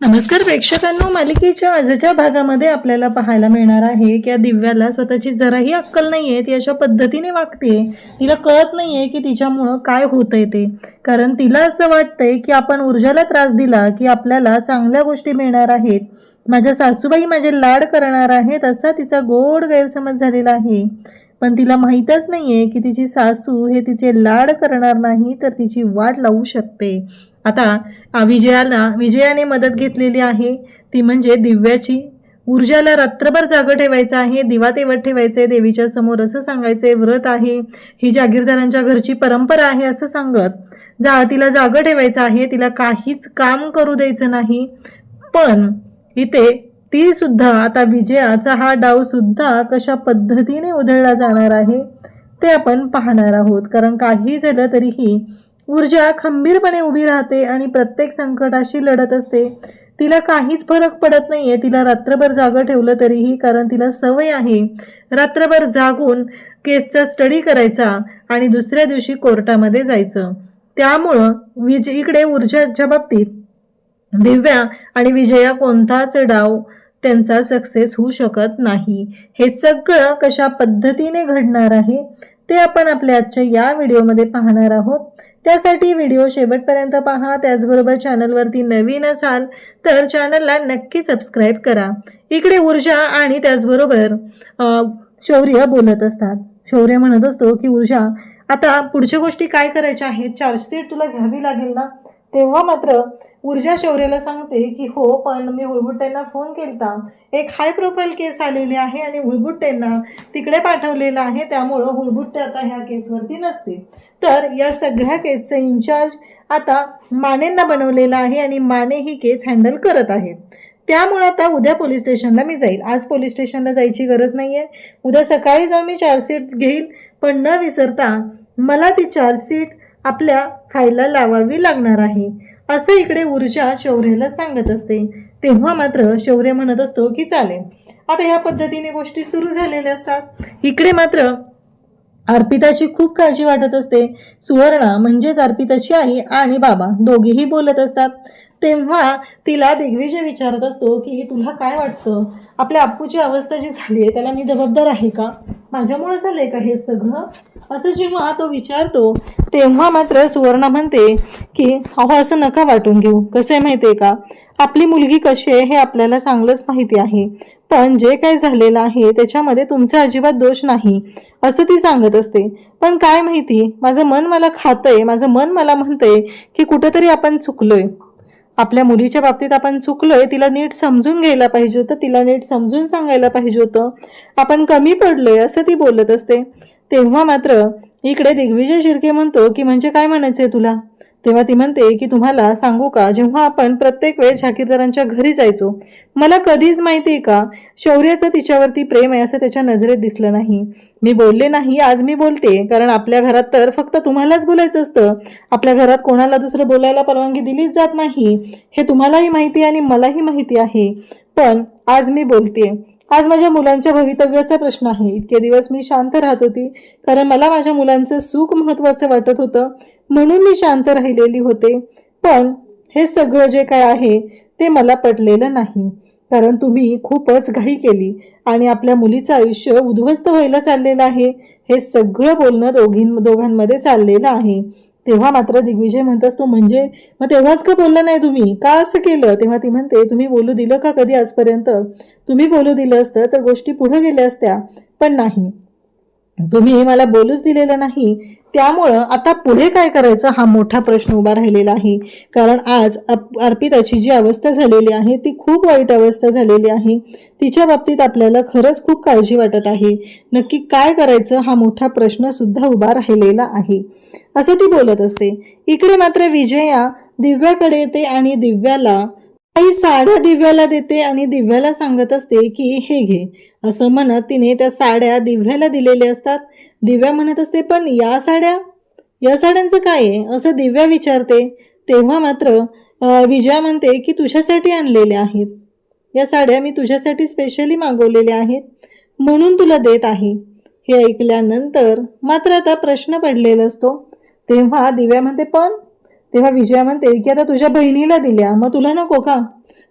नमस्कार प्रेक्षकांनो, मालिकेच्या आजच्या भागामध्ये आपल्याला पाहायला मिळणार आहे की या दिव्याला स्वतःची जराही अक्कल नाहीये. ती अशा पद्धतीने वागते, तिला कळत नाहीये की तिच्यामुळं काय होतंय ते. कारण तिला असं वाटतंय की आपण ऊर्जाला त्रास दिला की आपल्याला चांगल्या गोष्टी मिळणार आहेत, माझ्या सासूबाई माझे लाड करणार आहेत, असा तिचा गोड गैरसमज झालेला आहे. पण तिला माहीतच नाहीये की तिची सासू हे तिचे लाड करणार नाही तर तिची वाट लावू शकते. आता विजयाने मदत घेतलेली आहे, ती म्हणजे दिव्याची. ऊर्जाला रात्रभर जागं ठेवायचं आहे, दिवा तेवत ठेवायचे, देवीच्या समोर असं सांगायचे, व्रत आहे, ही जागीरदारांच्या घरची परंपरा आहे असं सांगत तिला जागं ठेवायचं आहे. तिला काहीच काम करू द्यायचं नाही. पण इथे ती सुद्धा, आता विजयाचा हा डाव सुद्धा कशा पद्धतीने उधळला जाणार आहे ते आपण पाहणार आहोत. कारण काही झालं तरीही ऊर्जा खंबीरपणे उभी राहते आणि प्रत्येक संकटाशी लढत असते. तिला काहीच फरक पडत नाहीये तिला रात्रभर जागं ठेवलं तरीही, कारण तिला सवय आहे रात्रभर जागून केसचा स्टडी करायचा आणि दुसऱ्या दिवशी कोर्टामध्ये जायचं. त्यामुळं इकडे ऊर्जाच्या बाबतीत दिव्या आणि विजया कोणताच डाव त्यांचा सक्सेस होऊ शकत नाही. हे सगळं कशा पद्धतीने घडणार आहे ते आपण आपल्या आजच्या या व्हिडिओमध्ये पाहणार आहोत. त्यासाठी व्हिडिओ शेवटपर्यंत पहा. त्याचबरोबर चॅनलवरती नवीन असाल तर चॅनलला नक्की सबस्क्राईब करा. इकडे ऊर्जा आणि त्याचबरोबर शौर्य बोलत असतात. शौर्य म्हणत असतो की ऊर्जा, आता पुढच्या गोष्टी काय करायच्या आहेत, चार्जशीट तुला घ्यावी लागेल ना. तेव्हा मात्र ऊर्जा शौर्याला सांगते की हो, पण मी हुळबुट्ट्यांना फोन केलता, एक हाय प्रोफाईल केस आलेली आहे आणि हुळबुट्ट्यांना तिकडे पाठवलेलं आहे, त्यामुळं हुळबुट्टे आता ह्या केसवरती नसतील. तर या सगळ्या केसचं इन्चार्ज आता मानेंना बनवलेला आहे आणि माने ही केस हँडल करत आहेत. त्यामुळे आता उद्या पोलीस स्टेशनला मी जाईल. आज पोलीस स्टेशनला जायची गरज नाही आहे. उद्या सकाळी जाऊन मी चार्जशीट घेईल, पण न विसरता मला ती चार्जशीट आपल्या फाईलला लावावी लागणार आहे, असं इकडे ऊर्जा शौर्याला सांगत असते. तेव्हा मात्र शौर्य म्हणत असतो की चालेल. आता ह्या पद्धतीने गोष्टी सुरू झालेल्या असतात. इकडे मात्र अर्पिताची खूप काळजी वाटत असते. सुवर्णा म्हणजेच अर्पिताची आई आणि बाबा दोघेही बोलत असतात. तेव्हा तिला दिग्विजय विचारत असतो की तुला काय वाटतं, आपल्या अप्पूची अवस्था जी झाली आहे त्याला मी जबाबदार आहे का, माझ्यामुळे झालंय का हे सगळं, असं जेव्हा तो विचारतो तेव्हा मात्र सुवर्णा म्हणते की अहो, असं नका वाटून घेऊ. कसं आहे माहिती आहे का, आपली मुलगी कशी आहे हे आपल्याला चांगलंच माहिती आहे, पण जे काय झालेलं आहे त्याच्यामध्ये तुमचा अजिबात दोष नाही असं ती सांगत असते. पण काय माहिती, माझं मन मला खातंय, माझं मन मला म्हणतंय की कुठंतरी आपण चुकलोय, आपल्या मुलीच्या बाबतीत आपण चुकलोय, तिला नीट समजून घ्यायला पाहिजे होतं, तिला नीट समजून सांगायला पाहिजे होतं, आपण कमी पडलोय असं ती बोलत असते. तेव्हा मात्र इकडे दिग्विजय शिर्के म्हणतो की म्हणजे काय म्हणायचंय तुला. तेव्हा ती म्हणते की तुम्हाला सांगू का, जेव्हा आपण प्रत्येक वेळेस जागीरदारांच्या घरी जायचो, मला कधीच माहिती का शौर्याचं तिच्यावरती प्रेम आहे असं त्याच्या नजरेत दिसलं नाही. मी बोलले नाही, आज मी बोलते, कारण आपल्या घरात तर फक्त तुम्हालाच बोलायचं असतं, आपल्या घरात कोणाला दुसरं बोलायला परवानगी दिलीच जात नाही, हे तुम्हालाही माहिती आणि मलाही माहिती आहे. पण आज मी बोलते. आज माझ्या मुलांच्या भवितव्याचा प्रश्न आहे. इतके दिवस मी शांत राहत होती, कारण मला माझ्या मुलांचं सुख महत्त्वाचं वाटत होतं, म्हणून मी शांत राहिलेली होते. पण हे सगळं जे काय आहे ते मला पटलेलं नाही, कारण तुम्ही खूपच घाई केली आणि आपल्या मुलीचं आयुष्य उद्ध्वस्त व्हायला चाललेलं आहे. हे सगळं बोलणं दोघांमध्ये चाललेलं आहे. तेव्हा मात्र दिग्विजय म्हणत असतो म्हणजे मग तेव्हाच का बोलला नाही तुम्ही, का असं केलं. तेव्हा ती म्हणते तुम्ही बोलू दिलं का कधी आजपर्यंत, तुम्ही बोलू दिलं असतं तर गोष्टी पुढे गेल्या असत्या, पण नाही, तुम्ही मला बोलूच दिलेलं नाही. त्यामुळं आता पुढे काय करायचं हा मोठा प्रश्न उभा राहिलेला आहे. कारण आज अर्पिताची जी अवस्था झालेली आहे ती खूप वाईट अवस्था झालेली आहे. तिच्या बाबतीत आपल्याला खरंच खूप काळजी वाटत आहे. नक्की काय करायचं हा मोठा प्रश्न सुद्धा उभा राहिलेला आहे, असं ती बोलत असते. इकडे मात्र विजया दिव्याकडे येते आणि दिव्याला काही साड्या दिव्याला देते आणि दिव्याला सांगत असते की हे घे, असं म्हणत तिने त्या साड्या दिव्याला दिलेल्या असतात. दिव्या म्हणत असते पण या साड्यांचं काय आहे असं दिव्या विचारते. तेव्हा मात्र विजया म्हणते की तुझ्यासाठी आणलेल्या आहेत, या साड्या मी तुझ्यासाठी स्पेशली मागवलेल्या आहेत म्हणून तुला देत आहे. हे ऐकल्यानंतर मात्र आता प्रश्न पडलेला असतो. तेव्हा दिव्या म्हणते पण, तेव्हा विजया म्हणते की आता तुझ्या बहिणीला दिल्या, मग तुला नको का.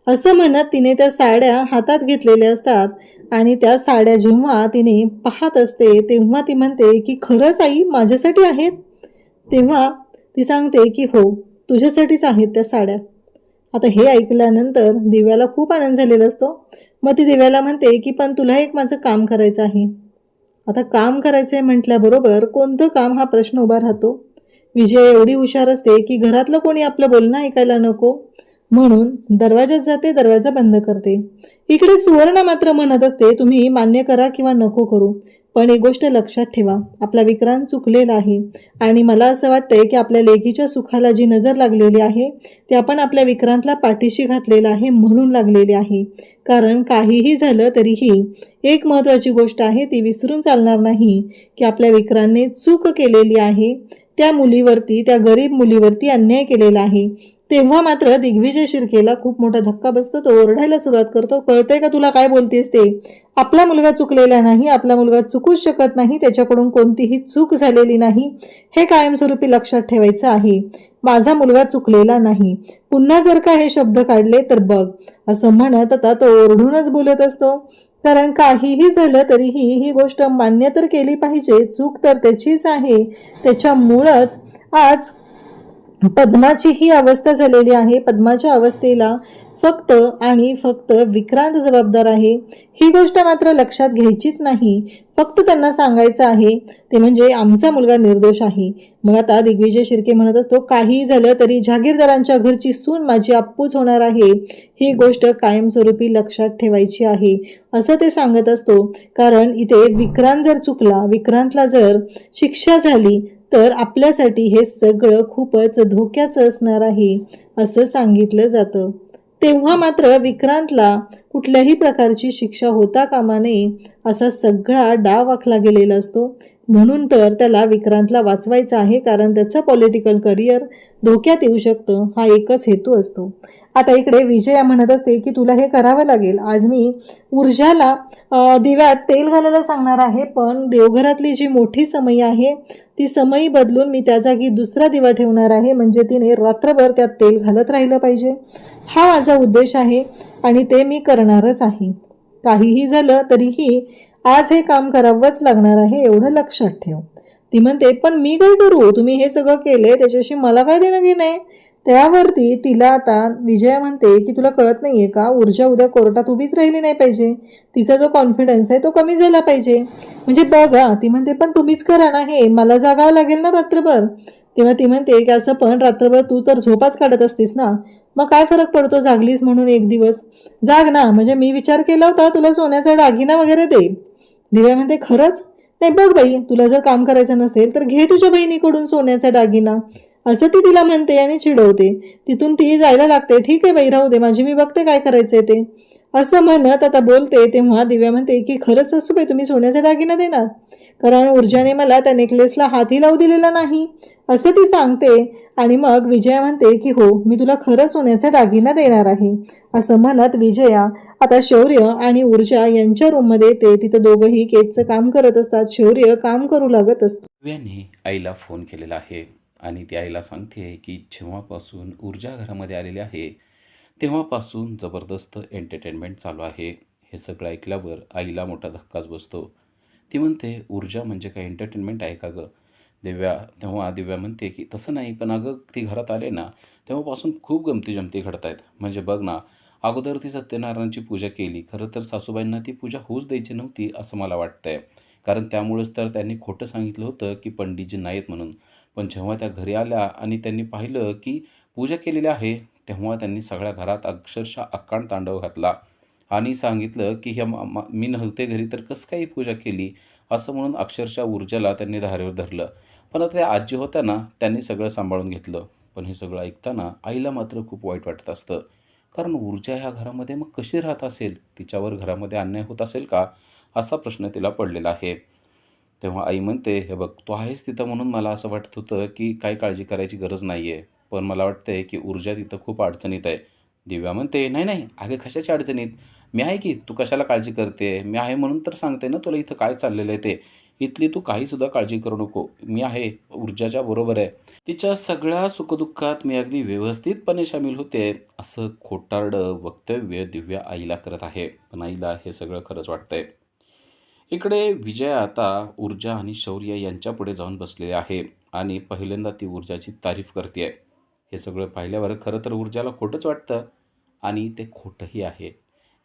असं म्हणत तिने त्या साड्या हातात घेतलेल्या असतात आणि त्या साड्या जेव्हा तिने पाहत असते तेव्हा ती म्हणते की खरंच आई माझ्यासाठी आहेत. तेव्हा ती सांगते की हो, तुझ्यासाठीच आहेत त्या साड्या. आता हे ऐकल्यानंतर दिव्याला खूप आनंद झालेला असतो. मग ती दिव्याला म्हणते की पण तुला एक माझं काम करायचं आहे. आता काम करायचं आहे म्हटल्याबरोबर कोणतं काम हा प्रश्न उभा राहतो. विजया एवढी हुशार असते की घरातलं कोणी आपलं बोलणं ऐकायला नको म्हणून दरवाजात जाते, दरवाजा बंद करते. इकडे सुवर्ण मात्र म्हणत असते तुम्ही मान्य करा किंवा नको करू, पण एक गोष्ट लक्षात ठेवा, आपला विक्रांत चुकलेला आहे आणि मला असं वाटतंय की आपल्या लेकीच्या सुखाला जी नजर लागलेली आहे ती आपण आपल्या विक्रांतला पाठीशी घातलेला आहे म्हणून लागलेली आहे. कारण काहीही झालं तरीही एक महत्त्वाची गोष्ट आहे ती विसरून चालणार नाही की आपल्या विक्रांतने चूक केलेली आहे. त्या मुलीवरती, त्या गरीब मुलीवरती अन्याय केलेला आहे. तेव्हा मात्र दिग्विजय शिर्केला खूप मोठा धक्का बसतो. तो ओरडायला सुरुवात करतो, कळतंय का तुला काय बोलतेस ते? आपला मुलगा चुकलेला नाही, आपला मुलगा चुकूच शकत नाही, त्याच्याकडून कोणतीही चूक झालेली नाही, हे कायमस्वरूपी लक्षात ठेवायचं आहे. माझा मुलगा चुकलेला नाही. पुन्हा जर का हे शब्द काढले तर बघ, असं म्हणत आता तो ओरडूनच बोलत असतो. कारण काहीही झालं तरीही ही गोष्ट मान्य तर केली पाहिजे, चूक तर त्याचीच आहे. त्याच्यामुळंच आज पद्माची ही अवस्था झालेली आहे. पद्माच्या अवस्थेला फक्त आणि फक्त विक्रांत जबाबदार आहे. ही गोष्ट मात्र लक्षात घ्यायचीच नाही. फक्त त्यांना सांगायचं आहे ते म्हणजे आमचा मुलगा निर्दोष आहे. मग आता दिग्विजय शिर्के म्हणत असतो काही झालं तरी जहागीरदारांच्या घरची सून माझी अप्पूच होणार आहे. ही गोष्ट कायमस्वरूपी लक्षात ठेवायची आहे असं ते सांगत असतो. कारण इथे विक्रांत जर चुकला, विक्रांतला जर शिक्षा झाली तर आपल्यासाठी हे सगळं खूपच धोक्याचं असणार आहे असं सांगितलं जातं. तेव्हा मात्र विक्रांतला कुठल्याही प्रकारची शिक्षा होता कामा नये असा सगळा डाव आखला गेलेला असतो. म्हणून तर त्याला विक्रांतला वाचवायचं आहे, कारण त्याचं पॉलिटिकल करिअर धोक्यात येऊ शकतं, हा एकच हेतू असतो. आता इकडे विजया म्हणत असते की तुला हे करावं लागेल. आज मी ऊर्जाला दिव्यात तेल घालायला सांगणार आहे, पण देवघरातली जी मोठी समई आहे ती समई बदलून मी त्या जागी दुसरा दिवा ठेवणार आहे, म्हणजे तिने रात्रभर त्यात तेल घालत राहिलं पाहिजे. हा माझा उद्देश आहे आणि ते मी करणारच आहे. काहीही झालं तरीही आज हे काम करावंच लागणार आहे, एवढं लक्षात ठेव. ती म्हणते पण मी काय करू, तुम्ही हे सगळं केले त्याच्याशी मला काय देणं घेणं आहे. त्यावरती तिला आता विजया म्हणते की तुला कळत नाहीये का, ऊर्जा उद्या कोर्टात उभीच राहिली नाही पाहिजे, तिचा जो कॉन्फिडन्स आहे तो कमी झाला पाहिजे. म्हणजे बघा, ती म्हणते पण तुम्हीच करा ना, हे मला जागावं लागेल ना रात्रभर. तेव्हा ती म्हणते की असं पण रात्रभर तू तर झोपाच काढत असतीस ना, मग काय फरक पडतो जागलीस म्हणून एक दिवस. जाग ना, म्हणजे मी विचार केला होता तुला सोन्याचा दागिना वगैरे देईल. दिव्या म्हणते खरंच? नाही बघ बाई, तुला जर काम करायचं नसेल तर घे तुझ्या बहिणीकडून सोन्याचा दागिना, असं ती तिला म्हणते आणि चिडवते. तिथून ती जायला लागते. ठीक आहे बाई, राहू दे, माझी मी बघते काय करायचंय ते, असं म्हणत आता बोलते. तेव्हा दिव्या म्हणते की खरंच सासूबाई तुम्ही सोन्याचा दागिना देणार, कारण ऊर्जाने मला त्या नेकलेसला हातही लावू दिलेला नाही, असं ती सांगते. आणि मग विजया म्हणते की हो, मी तुला खरं सोन्याचा दागिना देणार आहे. असं म्हणत विजया आता शौर्य आणि ऊर्जा यांच्या रूममध्ये येते. तिथं दोघंही केसचं काम करत असतात. शौर्य काम करू लागत असतो. दिव्याने आईला फोन केलेला आहे आणि ती आईला सांगते की जेव्हापासून ऊर्जा घरामध्ये आलेली आहे तेव्हापासून जबरदस्त एंटरटेनमेंट चालू आहे. हे सगळं ऐकल्यावर आईला मोठा धक्काच बसतो. ती म्हणते ऊर्जा म्हणजे काय एंटरटेनमेंट आहे का गं? तेव्हा दिव्या म्हणते की तसं नाही, पण अगं ती घरात आले ना तेव्हापासून खूप गमती जमती घडत आहेत. म्हणजे बघ ना, अगोदर ती सत्यनारायणाची पूजा केली. खरं तर सासूबाईंना ती पूजा होऊच द्यायची नव्हती असं मला वाटतंय. कारण त्यामुळेच तर त्यांनी खोटं सांगितलं होतं की पंडितजी नाहीत म्हणून. पण जेव्हा त्या घरी आल्या आणि त्यांनी पाहिलं की पूजा केलेली आहे, तेव्हा त्यांनी सगळ्या घरात अक्षरशः अक्कांड तांडव घातला आणि सांगितलं की मी नव्हते घरी तर कसं काही पूजा केली, असं म्हणून अक्षरशः ऊर्जाला त्यांनी धारेवर धरलं. पण आता त्या आजी होत्या ना, त्यांनी सगळं सांभाळून घेतलं. पण हे सगळं ऐकताना आईला मात्र खूप वाईट वाटत असतं. कारण ऊर्जा ह्या घरामध्ये मग कशी राहत असेल? तिच्यावर घरामध्ये अन्याय होत असेल का? असा प्रश्न तिला पडलेला आहे. तेव्हा आई म्हणते, "हे बघ, तू आहेस तिथं म्हणून मला असं वाटत होतं की काही काळजी करायची गरज नाही आहे. पण मला वाटतंय की ऊर्जा तिथं खूप अडचणीत आहे." दिव्या म्हणते, "नाही, नाही, अगं कशाच्या अडचणीत? मी आहे की, तू कशाला काळजी करते? मी आहे म्हणून तर सांगते ना तुला इथं काय चाललेलं आहे ते. इथली तू काहीसुद्धा काळजी करू नको. मी आहे, ऊर्जाच्या बरोबर आहे. तिच्या सगळ्या सुखदुःखात मी अगदी व्यवस्थितपणे शामील होते, असं खोटारडं वक्तव्य दिव्या आईला करत आहे. पण आईला हे सगळं खरंच वाटतंय. इकडे विजया आता ऊर्जा आणि शौर्य यांच्यापुढे जाऊन बसलेली आहे आणि पहिल्यांदा ती ऊर्जाची तारीफ करते आहे. हे सगळं पाहिल्यावर खरं तर ऊर्जाला खोटंच वाटतं आणि ते खोटंही आहे.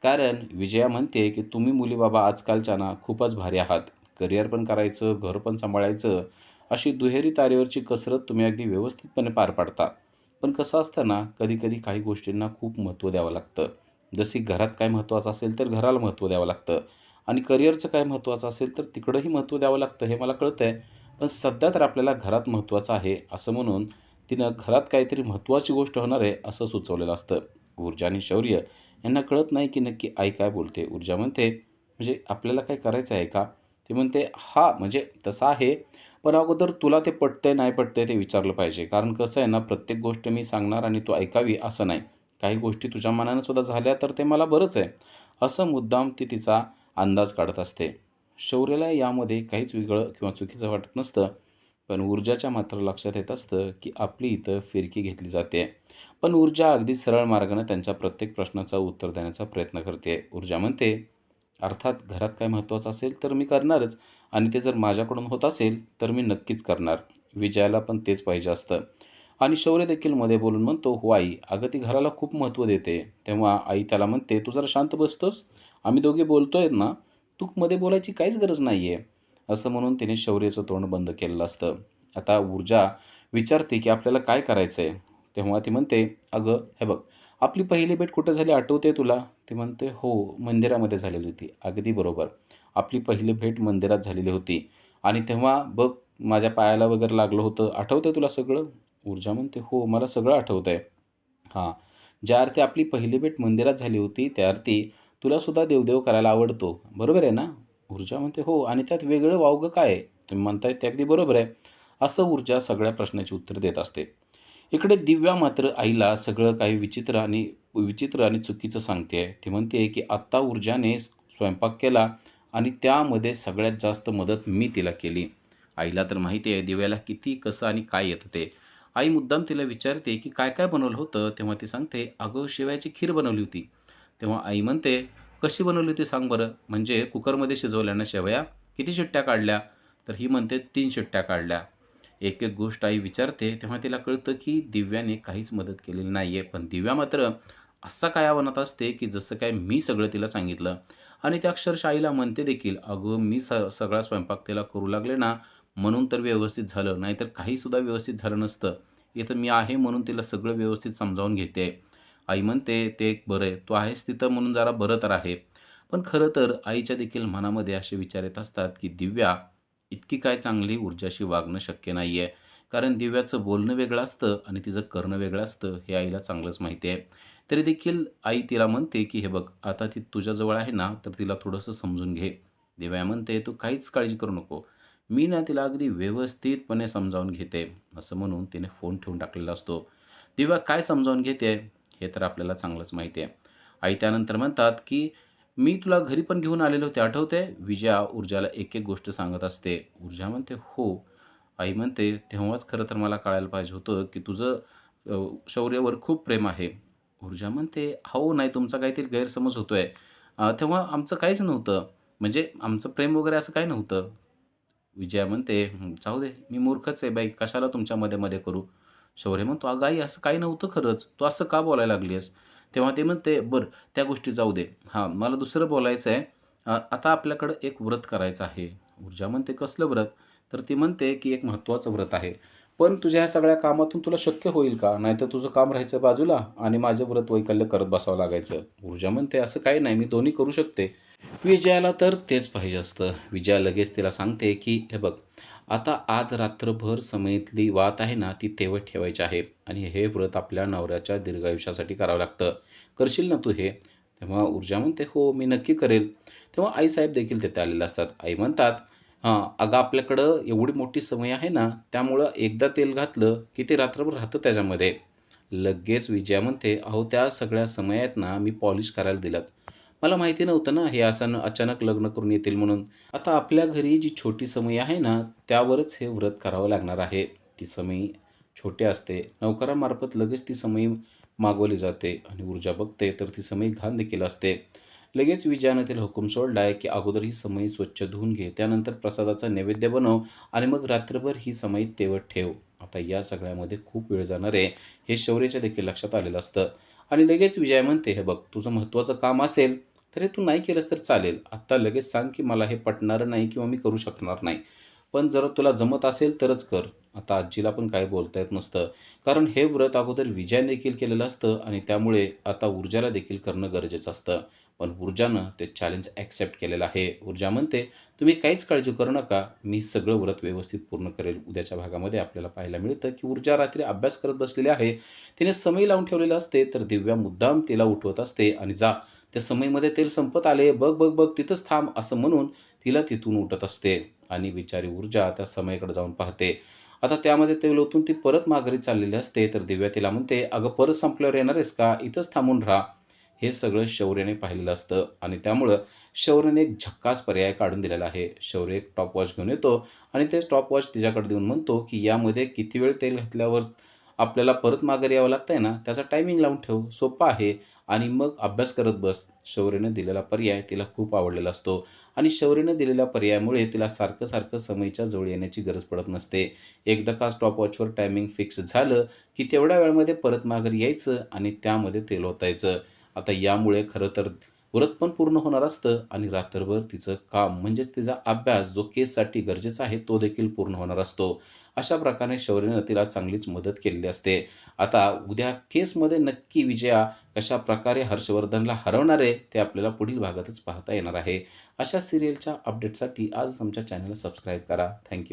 कारण विजया म्हणते की तुम्ही मुली बाबा आजकालच्या ना खूपच भारी आहात. करिअर पण करायचं, घर पण सांभाळायचं, अशी दुहेरी तारेवरची कसरत तुम्ही अगदी व्यवस्थितपणे पार पाडता. पण कसं असतं ना, कधी-कधी काही गोष्टींना खूप महत्त्व द्यावं लागतं. जशी घरात काय महत्त्वाचं असेल तर घराला महत्त्व द्यावं लागतं आणि करिअरचं काय महत्त्वाचं असेल तर तिकडंही महत्त्व द्यावं लागतं हे मला कळतंय. पण सध्या तर आपल्याला घरात महत्त्वाचं आहे असं म्हणून तिनं घरात काहीतरी महत्त्वाची गोष्ट होणार आहे असं सुचवलेलं असतं. ऊर्जा आणि शौर्य यांना कळत नाही की नक्की आई काय बोलते. ऊर्जा म्हणते, "म्हणजे आपल्याला काय करायचं आहे का?" ती म्हणते, "हां, म्हणजे तसं आहे, पण अगोदर तुला ते पटतंय नाही पटतंय ते विचारलं पाहिजे. कारण कसं आहे ना, प्रत्येक गोष्ट मी सांगणार आणि तू ऐकावी असं नाही. काही गोष्टी तुझ्या मनानं सुद्धा झाल्या तर ते मला बरंच आहे." असं मुद्दाम ती तिचा अंदाज काढत असते. शौर्याला यामध्ये काहीच वेगळं किंवा चुकीचं वाटत नसतं. पण ऊर्जाच्या मात्र लक्षात येत असतं, की आपली इथं फिरकी घेतली जाते. पण ऊर्जा अगदी सरळ मार्गाने त्यांच्या प्रत्येक प्रश्नाचं उत्तर देण्याचा प्रयत्न करते. ऊर्जा म्हणते, "अर्थात घरात काय महत्त्वाचं असेल तर मी करणारच आणि ते जर माझ्याकडून होत असेल तर मी नक्कीच करणार." विजयाला पण तेच पाहिजे असतं. आणि शौर्य देखील मध्ये बोलून म्हणतो, "हो आई, अगं ती घराला खूप महत्त्व देते." तेव्हा आई त्याला म्हणते, "तू जरा शांत बसतोस? आम्ही दोघे बोलतोय ना, तू मध्ये बोलायची काहीच गरज नाही आहे." असं म्हणून तिने शौर्याचं तोंड बंद केलेलं असतं. आता ऊर्जा विचारते, की आपल्याला काय करायचं आहे? तेव्हा ती म्हणते, "अगं, हे बघ, आपली पहिली भेट कुठे झाली आठवते तुला?" ती म्हणते, "हो, मंदिरामध्ये झालेली होती." "अगदी बरोबर. आपली पहिली भेट मंदिरात झालेली होती आणि तेव्हा बघ माझ्या पायाला वगैरे लागलं होतं. आठवतंय तुला सगळं?" ऊर्जा म्हणते, "हो, मला सगळं आठवतंय." "हां, ज्या अर्थी आपली पहिली भेट मंदिरात झाली होती, त्या अर्थी तुला सुद्धा देवदेव करायला आवडतो, बरोबर आहे ना?" ऊर्जा म्हणते, "हो आणि त्यात वेगळं वावगं काय आहे? तुम्ही म्हणताय ते अगदी बरोबर आहे." असं ऊर्जा सगळ्या प्रश्नाची उत्तर देत असते. इकडे दिव्या मात्र आईला सगळं काही विचित्र आणि चुकीचं सांगते. ती म्हणते, की "आत्ता ऊर्जाने स्वयंपाक केला आणि त्यामध्ये सगळ्यात जास्त मदत मी तिला केली." आईला तर माहिती आहे दिव्याला किती, कसं आणि काय येतं ते. आई मुद्दाम तिला विचारते, की "काय-काय बनवलं होतं?" तेव्हा ती सांगते, "अगं, शेवयाची खीर बनवली होती." तेव्हा आई म्हणते, "कशी बनवली होती सांग बरं? म्हणजे कुकरमध्ये शिजवल्या ना शेवया? किती शिट्ट्या काढल्या?" तर ही म्हणते, "3 शिट्ट्या काढल्या." एक-एक गोष्ट आई विचारते, तेव्हा तिला कळतं, की दिव्याने काहीच मदत केलेली नाहीये. पण दिव्या मात्र असा काय म्हणत असते, की जसं काय मी सगळं तिला सांगितलं आणि ती अक्षरशः आईला म्हणते देखील, "अगं, मी सगळा स्वयंपाक तिला करू लागले ना, म्हणून तर व्यवस्थित झालं, नाहीतर काहीसुद्धा व्यवस्थित झालं नसतं. इथं मी आहे म्हणून तिला सगळं व्यवस्थित समजावून घेते." आई म्हणते, "ते एक बरं आहे. तू आहेस तिथं म्हणून जरा बरं तर आहे." पण खरं तर आईच्या देखील मनामध्ये असे विचार येत असतात, की दिव्या इतकी काय चांगली ऊर्जाशी वागणं शक्य नाहीये. कारण दिव्याचं बोलणं वेगळं असतं आणि तिचं करणं वेगळं असतं, हे आईला चांगलंच माहिती आहे. तरी देखील आई तिला म्हणते, की "हे बघ, आता ती तुझ्याजवळ आहे ना, तर तिला थोडंसं समजून घे." दिव्या म्हणते, "तू काहीच काळजी करू नको. मी ना तिला अगदी व्यवस्थितपणे समजावून घेते." असं म्हणून तिने फोन ठेवून टाकलेला असतो. दिव्या काय समजावून घेते, हे तर आपल्याला चांगलंच माहिती आहे. आई त्यानंतर म्हणतात, की "मी तुला घरी पण घेऊन आलेले होते, आठवतंय?" विजया ऊर्जाला एक-एक गोष्ट सांगत असते. ऊर्जा म्हणते, "हो." आई म्हणते, "तेव्हाच खरं तर मला कळायला पाहिजे होतं, की तुझं शौर्यावर खूप प्रेम आहे." ऊर्जा म्हणते, "अहो नाही, तुमचा काहीतरी गैरसमज होतोय. तेव्हा आमचं काहीच नव्हतं. म्हणजे आमचं प्रेम वगैरे असं काही नव्हतं." विजया म्हणते, जाऊ दे, मी मूर्खच आहे बाई, कशाला तुमच्या मध्ये-मध्ये करू." शौर्य म्हणतो, "अगं आई, असं काही नव्हतं खरंच. तू असं का बोलायला लागली तेव्हा ते म्हणते, "बरं, त्या गोष्टी जाऊ दे. हां, मला दुसरं बोलायचं आहे. आता आपल्याकडं एक व्रत करायचं आहे." ऊर्जा म्हणते, "कसलं व्रत?" तर ती म्हणते, की "एक महत्त्वाचं व्रत आहे. पण तुझ्या ह्या सगळ्या कामातून तुला शक्य होईल का? नाहीतर तुझं काम राहायचं बाजूला आणि माझं व्रत वैकल्य करत बसावं लागायचं." ऊर्जा म्हणते, "असं काही नाही, मी दोन्ही करू शकते." विजयाला तर तेच पाहिजे असतं. विजया लगेच तिला सांगते, की "हे बघ, आता आज रात्रभर समईतली वात आहे ना, ती तेवत ठेवायची आहे आणि हे व्रत आपल्या नवऱ्याच्या दीर्घायुष्यासाठी करावं लागतं. करशील ना तू हे?" तेव्हा ऊर्जा म्हणते, "हो, मी नक्की करेल." तेव्हा आईसाहेब देखील तिथे आलेले असतात. आई म्हणतात, "हां, अगं आपल्याकडं एवढी मोठी समई आहे ना, त्यामुळं एकदा तेल घातलं, की ते रात्रभर राहतं त्याच्यामध्ये." लगेच विजया म्हणते, "अहो, त्या सगळ्या समया आहेत ना, मी पॉलिश करायला दिल्यात. मला माहिती नव्हतं ना हे असं अचानक लग्न करून येतील म्हणून. आता आपल्या घरी जी छोटी समई आहे ना, त्यावरच हे व्रत करावं लागणार आहे. ती समई छोटी असते. नोकरामार्फत लगेच ती समई मागवली जाते आणि ऊर्जा बघते तर ती समई घाण देखील असते. लगेच विजयानं तिला हुकूम सोडलाय, की अगोदर ही समई स्वच्छ धुवून घे. त्यानंतर प्रसादाचा नैवेद्य बनव आणि मग रात्रभर ही समई तेवत ठेव. आता या सगळ्यामध्ये खूप वेळ जाणार आहे, हे शौर्याच्या देखील लक्षात आलेलं असतं. आणि लगेच विजया म्हणते, "हे बघ, तुझं महत्त्वाचं काम असेल, तर हे तू नाही केलंस तर चालेल. आत्ता लगेच सांग, की मला हे पटणारं नाही किंवा मी करू शकणार नाही. पण जर तुला जमत असेल तरच कर." आता आजीला पण काही बोलता येत नसतं. कारण हे व्रत अगोदर विजयाने देखील केलेलं असतं आणि त्यामुळे आता ऊर्जाला देखील करणं गरजेचं असतं. पण ऊर्जानं ते चॅलेंज ॲक्सेप्ट केलेलं आहे. ऊर्जा म्हणते, "तुम्ही काहीच काळजी करू नका. मी सगळं व्रत व्यवस्थित पूर्ण करेल." उद्याच्या भागामध्ये आपल्याला पाहायला मिळतं, की ऊर्जा रात्री अभ्यास करत बसलेली आहे. तिने समई लावून ठेवलेलं असते, तर दिव्या मुद्दाम तिला उठवत असते आणि "जा, त्या समईमध्ये तेल संपत आले. बघ, बघ, बघ, तिथंच थांब." असं म्हणून तिला तिथून उठत असते आणि बिचारी ऊर्जा त्या समईकडे जाऊन पाहते. आता त्यामध्ये तेल ओतून ती परत माघारी चाललेली असते, तर दिव्या तिला म्हणते, "अगं, परत संपल्यावर येणार आहेस का? इथंच थांबून राहा." हे सगळं शौर्याने पाहिलेलं असतं आणि त्यामुळं शौर्याने एक झक्कास पर्याय काढून दिलेला आहे. शौर्य एक टॉपवॉच घेऊन येतो आणि ते स्टॉपवॉच तिच्याकडे देऊन म्हणतो, की "यामध्ये किती वेळ तेल घातल्यावर आपल्याला परत माघारी यावं लागतंय ना, त्याचा टायमिंग लावून ठेव. सोपा आहे आणि मग अभ्यास करत बस." शौर्यने दिलेला पर्याय तिला खूप आवडलेला असतो आणि शौर्यने दिलेल्या पर्यायामुळे तिला सारखं-सारखं समईच्या जवळ येण्याची गरज पडत नसते. एकदा का स्टॉपवॉचवर टायमिंग फिक्स झालं, की तेवढ्या वेळामध्ये परत माघारी यायचं आणि त्यामध्ये तेल ओतायचं. आता यामुळे खरं तर व्रत पण पूर्ण होणार असतं आणि रात्रभर तिचं काम म्हणजेच तिचा अभ्यास जो केससाठी गरजेचा आहे तो देखील पूर्ण होणार असतो. अशा प्रकारे शौर्यनं तिला चांगलीच मदत केलेली असते. आता उद्या केसमध्ये नक्की विजया कशाप्रकारे हर्षवर्धनला हरवणार आहे ते आपल्याला पुढील भागातच पाहता येणार आहे. अशा सीरियलच्या अपडेटसाठी आजच आमच्या चॅनलला सबस्क्राईब करा. थँक